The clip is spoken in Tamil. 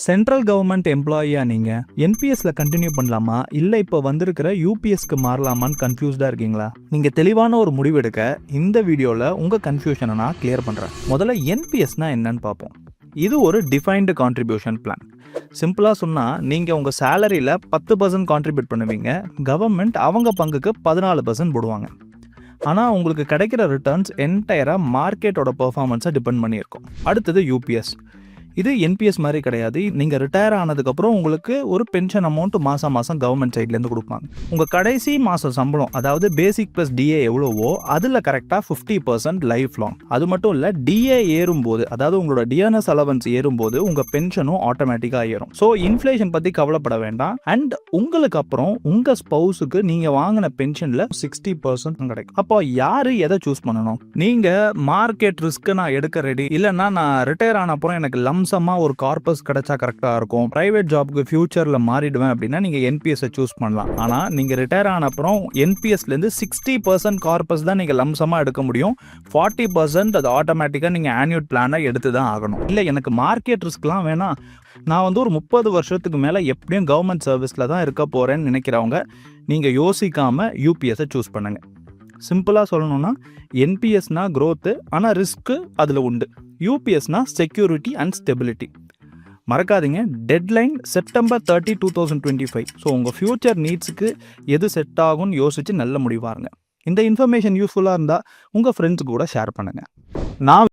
சென்ட்ரல் கவர்மெண்ட் எம்ப்ளாயியா நீங்க என்பிஎஸ்ல கண்டினியூ பண்ணலாமா இல்ல இப்போ வந்திருக்கிற யூபிஎஸ்க்கு மாறலாமான்னு கன்ஃபியூஸ்டா இருக்கீங்களா? நீங்க தெளிவான ஒரு முடிவு எடுக்க இந்த வீடியோல உங்க கன்ஃபியூஷனை நான் கிளியர் பண்றேன். முதல்ல என்பிஎஸ்னா என்னன்னு பார்ப்போம். இது ஒரு டிஃபைன்டு கான்ட்ரிபியூஷன் பிளான். சிம்பிளாக சொன்னால் நீங்கள் உங்கள் சேலரியில் 10% கான்ட்ரிபியூட் பண்ணுவீங்க. கவர்மெண்ட் அவங்க பங்குக்கு 14% போடுவாங்க. ஆனால் உங்களுக்கு கிடைக்கிற ரிட்டர்ன்ஸ் என்டையராக மார்க்கெட்டோட பெர்ஃபார்மன்ஸை டிபெண்ட் பண்ணியிருக்கும். அடுத்தது யூபிஎஸ். இது என்பிஎஸ் மாதிரி கிடையாது. நீங்கள் ரிட்டையர் ஆனதுக்கப்புறம் உங்களுக்கு ஒரு பென்ஷன் அமௌண்ட் மாதம் கவர்மெண்ட் சைட்லேருந்து கொடுப்பாங்க. உங்கள் கடைசி மாதம் சம்பளம், அதாவது பேசிக் ப்ளஸ் டிஏ எவ்வளவோ அதில் கரெக்டாக 50% லைஃப் லாங். அது மட்டும் இல்லை, டிஏ ஏறும்போது, அதாவது உங்களோட டிஎன்எஸ் அலவன்ஸ் ஏறும்போது உங்கள் பென்ஷனும் ஆட்டோமேட்டிக்காக ஏறும். ஸோ இன்ஃப்ளேஷன் பற்றி கவலைப்பட வேண்டாம். அண்ட் உங்களுக்கு அப்புறம் உங்கள் ஸ்பௌஸுக்கு நீங்கள் வாங்கின பென்ஷனில் 60% கிடைக்கும். அப்போ யார் எதை சூஸ் பண்ணணும்? நீங்கள் மார்க்கெட் ரிஸ்க்கு நான் எடுக்க ரெடி, இல்லைன்னா நான் ரிட்டையர் ஆன அப்புறம் எனக்கு ஒரு கார்பஸ் கிடைச்சா கரெக்டா இருக்கும், பிரைவேட் ஜாப்க்கு ஃபியூச்சர்ல மாறிடுவேன் அப்படின்னா நீங்க என்பிஎஸ் சூஸ் பண்ணலாம். ஆனா நீங்க ரிட்டையர் ஆன அப்புறம் என்பிஎஸ்ல இருந்து 60% கார்பஸ் தான் நீங்க லம்சமா எடுக்க முடியும். 40% அது ஆட்டோமேட்டிக்கா நீங்க ஆனுவல் பிளானை எடுத்து தான் ஆகணும். இல்ல எனக்கு மார்க்கெட் ரிஸ்க்லாம் வேணாம், நான் ஒரு 30 வருஷத்துக்கு மேல எப்படியும் கவர்மெண்ட் சர்வீஸ்ல தான் இருக்க போறேன்னு நினைக்கிறவங்க நீங்க யோசிக்காம யூபிஎஸ் சூஸ் பண்ணுங்க. சிம்பிளாக சொல்லணும்னா என்பிஎஸ்னா க்ரோத்து, ஆனால் ரிஸ்க்கு அதில் உண்டு. யூபிஎஸ்னா செக்யூரிட்டி அண்ட் ஸ்டெபிலிட்டி. மறக்காதீங்க, டெட்லைன் September 30, 2025. ஸோ உங்கள் ஃப்யூச்சர் நீட்ஸுக்கு எது செட் ஆகும்னு யோசித்து நல்ல முடிவாருங்க. இந்த இன்ஃபர்மேஷன் யூஸ்ஃபுல்லாக இருந்தால் உங்கள் ஃப்ரெண்ட்ஸ் கூட ஷேர் பண்ணுங்கள். நான்